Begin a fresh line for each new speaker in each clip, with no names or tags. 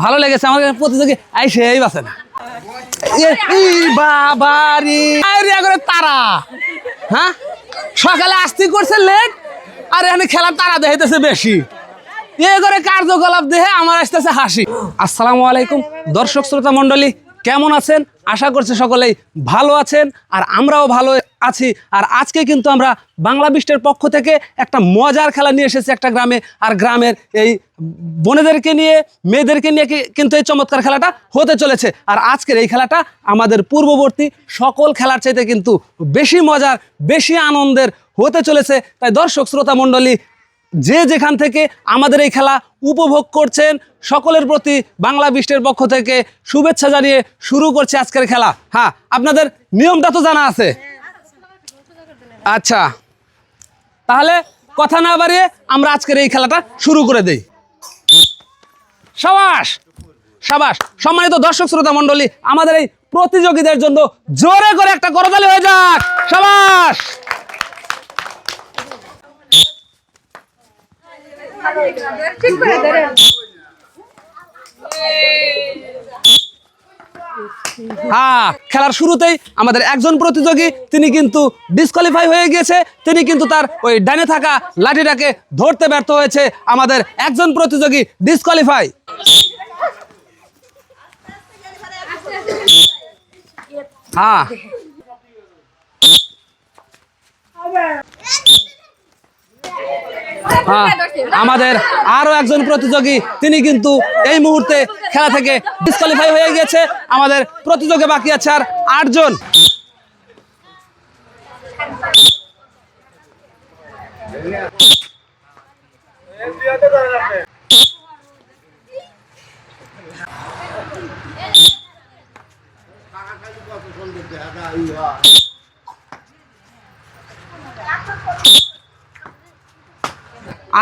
ভালো লেগেছে আমার প্রতিযোগী আইসেই বাসে না বাবারি তারা হ্যাঁ সকালে আসতে করছে লেট আর এখানে খেলার তারা দেখাইতেছে বেশি এ করে কার্যকলাপ দেখে আমার আসতেছে হাসি। আসসালামু আলাইকুম দর্শক শ্রোতা মণ্ডলী, কেমন আছেন? আশা করছি সকলেই ভালো আছেন আর আমরাও ভালো আছি। আর আজকে কিন্তু আমরা বাংলা বিস্টের পক্ষ থেকে একটা মজার খেলা নিয়ে এসেছি একটা গ্রামে। আর গ্রামের এই বোনেদেরকে নিয়ে মেয়েদেরকে নিয়ে কিন্তু এই চমৎকার খেলাটা হতে চলেছে। আর আজকের এই খেলাটা আমাদের পূর্ববর্তী সকল খেলার চাইতে কিন্তু বেশি মজার, বেশি আনন্দের হতে চলেছে। তাই দর্শক শ্রোতা মণ্ডলী, যে যেখান থেকে আমাদের এই খেলা উপভোগ করছেন সকলের প্রতি বাংলা বিস্টের পক্ষ থেকে শুভেচ্ছা জানিয়ে শুরু করছে আজকের খেলা। হ্যাঁ, আপনাদের নিয়মটা তো জানা আছে। আচ্ছা, তাহলে কথা না বাড়িয়ে আমরা আজকের এই খেলাটা শুরু করে দেই। সাবাস সাবাস। সম্মানিত দর্শক শ্রোতা মণ্ডলী, আমাদের এই প্রতিযোগীদের জন্য জোরে করে একটা করতালি হয়ে যাক। সাবাস। হ্যাঁ, খেলার শুরুতেই আমাদের একজন প্রতিযোগী তিনি কিন্তু ডিসকোয়ালিফাই হয়ে গিয়েছে। তিনি কিন্তু তার ওই ডানে থাকা লাঠিটাকে ধরতে ব্যর্থ হয়েছে। আমাদের একজন প্রতিযোগী ডিসকোয়ালিফাই। হ্যাঁ, আমাদের আরো একজন প্রতিযোগী তিনি কিন্তু এই মুহূর্তে খেলা থেকে ডিসকোয়ালিফাই হয়ে গেছে। আমাদের প্রতিযোগী বাকি আছে আর 8 জন।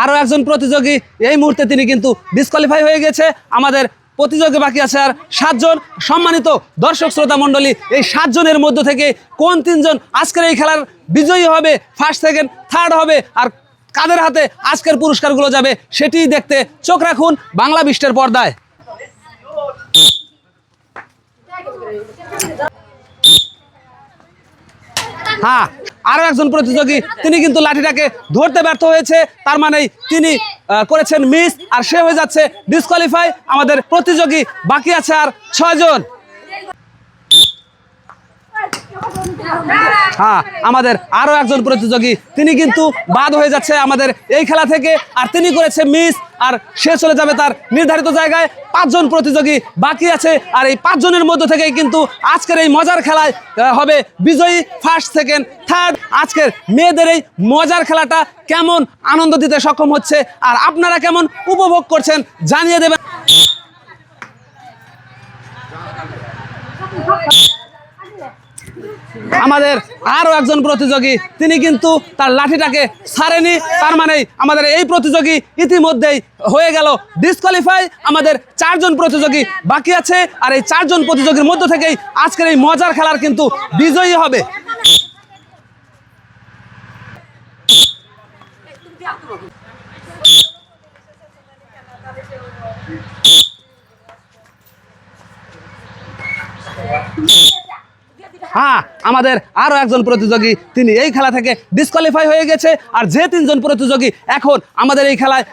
আরো একজন প্রতিযোগী এই মুহূর্তে তিনি কিন্তু ডিসকোয়ালিফাই হয়ে গেছে। আমাদের প্রতিযোগী বাকি আছে আর 7 জন। সম্মানিত দর্শক শ্রোতা মণ্ডলী, এই 7 জনের মধ্য থেকে কোন 3 জন আজকের এই খেলার বিজয়ী হবে, ফার্স্ট সেকেন্ড থার্ড হবে, আর কাদের হাতে আজকের পুরস্কারগুলো যাবে সেটিই দেখতে চোখ রাখুন বাংলা বিস্টের পর্দায়। হ্যাঁ, আরো একজন প্রতিযোগী তিনি কিন্তু লাঠিটাকে ধরতে ব্যর্থ হয়েছে। তার মানে তিনি করেছেন মিস আর সে হয়ে যাচ্ছে ডিসকোয়ালিফাই। আমাদের প্রতিযোগী বাকি আছে আর 6 জন। হ্যাঁ, আমাদের আরো একজন প্রতিযোগী তিনি কিন্তু বাদ হয়ে যাচ্ছে আমাদের এই খেলা থেকে। আর তিনি করেছে মিস আর সে চলে যাবে তার নির্ধারিত জায়গায়। 5 জন প্রতিযোগী বাকি আছে আর এই 5 জনের মধ্য থেকেই কিন্তু আজকের এই মজার খেলায় হবে বিজয়ী ফার্স্ট সেকেন্ড থার্ড। আজকের মেয়েদের এই মজার খেলাটা কেমন আনন্দ দিতে সক্ষম হচ্ছে আর আপনারা কেমন উপভোগ করছেন জানিয়ে দেবেন। আমাদের আরো একজন প্রতিযোগী তিনি কিন্তু তার লাঠিটাকে ছাড়েনি। তার মানে আমাদের এই প্রতিযোগী ইতিমধ্যেই হয়ে গেল ডিসকোয়ালিফাই। আমাদের 4 জন প্রতিযোগী বাকি আছে আর এই 4 জন প্রতিযোগীর মধ্য থেকেই আজকের এই মজার খেলার কিন্তু বিজয়ী হবে। হ্যাঁ, আমাদের আরো একজন প্রতিযোগী তিনি এই খেলা থেকে ডিসকোয়ালিফাই হয়ে গেছে। আর যে 3 জন প্রতিযোগী এখন আমাদের এই খেলায়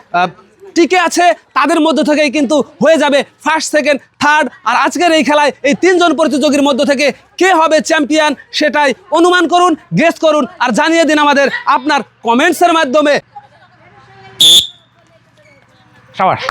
টিকে আছে তাদের মধ্য থেকেই কিন্তু হয়ে যাবে ফার্স্ট সেকেন্ড থার্ড। আর আজকের এই খেলায় এই 3 জন প্রতিযোগীর মধ্য থেকে কে হবে চ্যাম্পিয়ন সেটাই অনুমান করুন, গেস করুন আর জানিয়ে দিন আমাদের আপনার কমেন্টসের মাধ্যমে। সাবাস।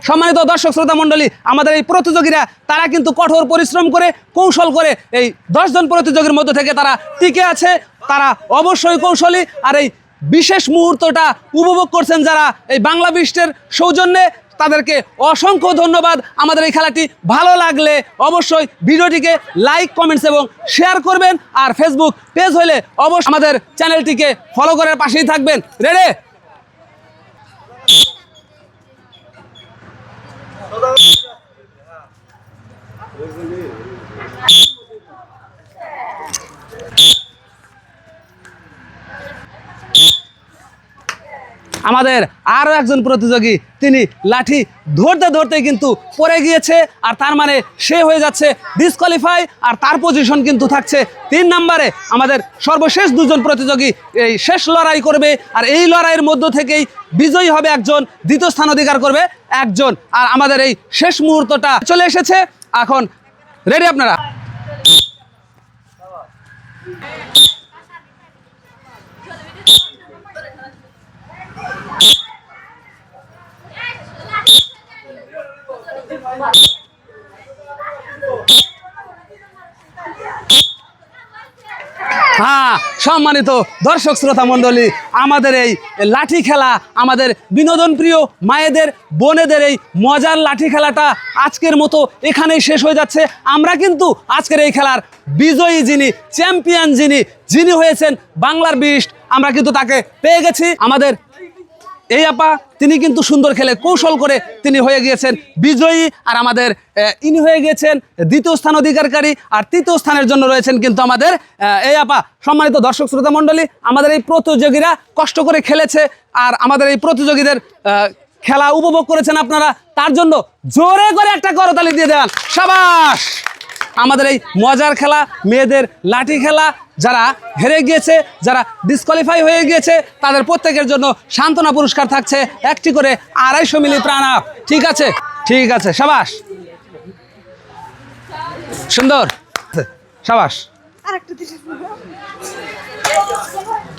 সম্মানিত দর্শক শ্রোতা মণ্ডলী, আমাদের এই প্রতিযোগীরা তারা কিন্তু কঠোর পরিশ্রম করে কৌশল করে এই 10 জন প্রতিযোগীর মধ্য থেকে তারা টিকে আছে। তারা অবশ্যই কৌশলী আর এই বিশেষ মুহূর্তটা উপভোগ করছেন যারা এই বাংলা বিস্টের সৌজন্যে, তাদেরকে অসংখ্য ধন্যবাদ। আমাদের এই খেলাটি ভালো লাগলে অবশ্যই ভিডিওটিকে লাইক, কমেন্টস এবং শেয়ার করবেন। আর ফেসবুক পেজ হলে অবশ্যই আমাদের চ্যানেলটিকে ফলো করার পাশেই থাকবেন। রেডি? আমাদের আরও একজন প্রতিযোগী, তিনি লাঠি ধরতে ধরতে কিন্তু পড়ে গিয়েছে, আর তার মানে সে হয়ে যাচ্ছে ডিসকোয়ালিফাই, আর তার পজিশন কিন্তু থাকছে 3 নম্বরে। আমাদের সর্বশেষ দুজন প্রতিযোগী এই শেষ লড়াই করবে, আর এই লড়াইয়ের মধ্য থেকেই বিজয়ী হবে একজন, দ্বিতীয় স্থান অধিকার করবে একজন। আর আমাদের এই শেষ মুহূর্তটা চলে এসেছে, এখন রেডি আপনারা? হ্যাঁ, সম্মানিত দর্শক শ্রোতা মণ্ডলী, আমাদের এই লাঠি খেলা, আমাদের বিনোদন প্রিয় মায়েদের বোনেদের এই মজার লাঠি খেলাটা আজকের মতো এখানেই শেষ হয়ে যাচ্ছে। আমরা কিন্তু আজকের এই খেলার বিজয়ী যিনি, চ্যাম্পিয়ন যিনি হয়েছেন বাংলার বিস্ট, আমরা কিন্তু তাকে পেয়ে গেছি। আমাদের এই আপা, তিনি কিন্তু সুন্দর খেলে কৌশল করে তিনি হয়ে গিয়েছেন বিজয়ী, আর আমাদের ইনি হয়ে গিয়েছেন দ্বিতীয় স্থান অধিকারী, আর তৃতীয় স্থানের জন্য রয়েছেন কিন্তু আমাদের এই আপা। সম্মানিত দর্শক শ্রোতা মণ্ডলী, আমাদের এই প্রতিযোগীরা কষ্ট করে খেলেছে, আর আমাদের এই প্রতিযোগীদের খেলা উপভোগ করেছেন আপনারা, তার জন্য জোরে করে একটা করতালি দিয়ে দেন। শাবাশ! আমাদের এই মজার খেলা, মেয়েদের লাঠি খেলা, যারা হেরে গিয়েছে, যারা ডিসকোয়ালিফাই হয়ে গিয়েছে, তাদের প্রত্যেকের জন্য সান্ত্বনা পুরস্কার থাকছে একটি করে 250 মিলি প্রাণ আপ। ঠিক আছে, ঠিক আছে, শাবাশ, সুন্দর, শাবাশ,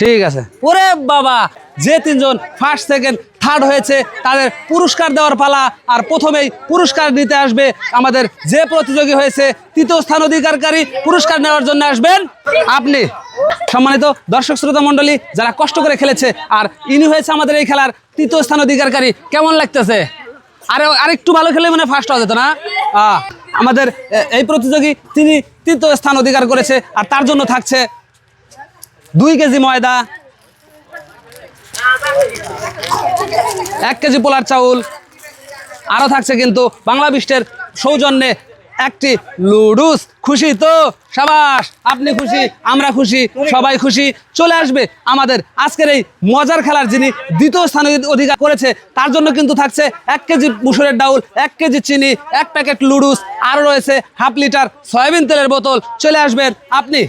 ঠিক আছে। ওরে বাবা, যে 3 জন ফার্স্ট সেকেন্ড থার্ড হয়েছে তাদের পুরস্কার দেওয়ার পালা। আর প্রথমেই পুরস্কার নিতে আসবে আমাদের যে প্রতিযোগী হয়েছে তৃতীয় স্থান অধিকারী, পুরস্কার নেওয়ার জন্য আসবেন আপনি। সম্মানিত দর্শক শ্রোতা মণ্ডলী, যারা কষ্ট করে খেলেছে, আর ইনি হয়েছে আমাদের এই খেলার তৃতীয় স্থান অধিকারী, কেমন লাগতেছে? আরেকটু ভালো খেলে মানে ফার্স্ট হওয়া যেত না? আমাদের এই প্রতিযোগী তিনি তৃতীয় স্থান অধিকার করেছে, আর তার জন্য থাকছে 2 কেজি ময়দা, 1 কেজি পোলার চাউল, আরও থাকছে কিন্তু বাংলা বিস্টের সৌজন্যে একটি লুডুস। খুশি তো? শাবাশ, আপনি খুশি, আমরা খুশি, সবাই খুশি। চলে আসবে আমাদের আজকের এই মজার খেলার যিনি দ্বিতীয় স্থান অধিকার করেছে, তার জন্য কিন্তু থাকছে 1 কেজি মুসুরের ডাউল, 1 কেজি চিনি, 1 প্যাকেট লুডুস, আরও রয়েছে হাফ লিটার সয়াবিন তেলের বোতল। চলে আসবেন আপনি।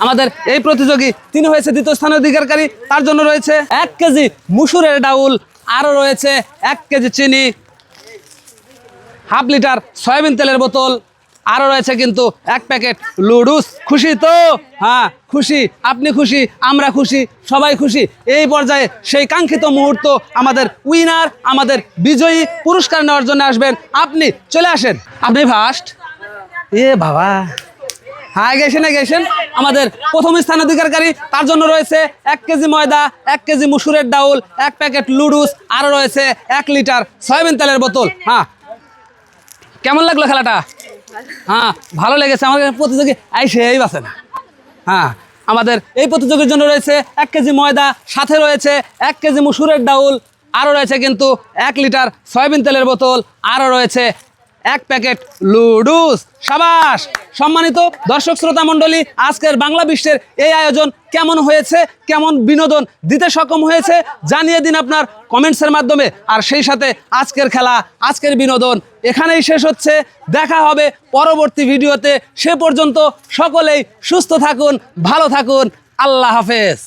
আমাদের এই প্রতিযোগী তিনি হয়েছে দ্বিতীয় স্থান অধিকারী, তার জন্য রয়েছে 1 কেজি মুসুরের ডাউল, আরও রয়েছে 1 কেজি চিনি, হাফ লিটার সয়াবিন তেলের বোতল, আরও রয়েছে কিন্তু 1 প্যাকেট লুডুস। খুশি তো? হ্যাঁ, খুশি, আপনি খুশি, আমরা খুশি, সবাই খুশি। এই পর্যায়ে সেই কাঙ্ক্ষিত মুহূর্ত, আমাদের উইনার, আমাদের বিজয়ী, পুরস্কার নেওয়ার জন্য আসবেন আপনি। চলে আসেন আপনি ফার্স্ট। এ বাবা, হ্যাঁ, গেছেন। আমাদের প্রথম স্থান অধিকারী, তার জন্য রয়েছে 1 কেজি ময়দা, 1 কেজি মুসুরের ডাউল, 1 প্যাকেট লুডুস, আরও রয়েছে 1 লিটার সয়াবিন তেলের বোতল। হ্যাঁ, কেমন লাগলো খেলাটা? হ্যাঁ, ভালো লেগেছে। আমাদের প্রতিযোগী এই বাসে না। হ্যাঁ, আমাদের এই প্রতিযোগীর জন্য রয়েছে 1 কেজি ময়দা, সাথে রয়েছে 1 কেজি মুসুরের ডাউল, আরও রয়েছে কিন্তু 1 লিটার সয়াবিন তেলের বোতল, আরও রয়েছে 1 প্যাকেট লুডুস। শাবাশ! সম্মানিত দর্শক শ্রোতা মণ্ডলী, আজকের বাংলা বিশ্বের এই আয়োজন কেমন হয়েছে, কেমন বিনোদন দিতে সক্ষম হয়েছে জানিয়ে দিন আপনার কমেন্টসের মাধ্যমে। আর সেই সাথে আজকের খেলা, আজকের বিনোদন এখানেই শেষ হচ্ছে। দেখা হবে পরবর্তী ভিডিওতে। সে পর্যন্ত সকলেই সুস্থ থাকুন, ভালো থাকুন। আল্লাহ হাফেজ।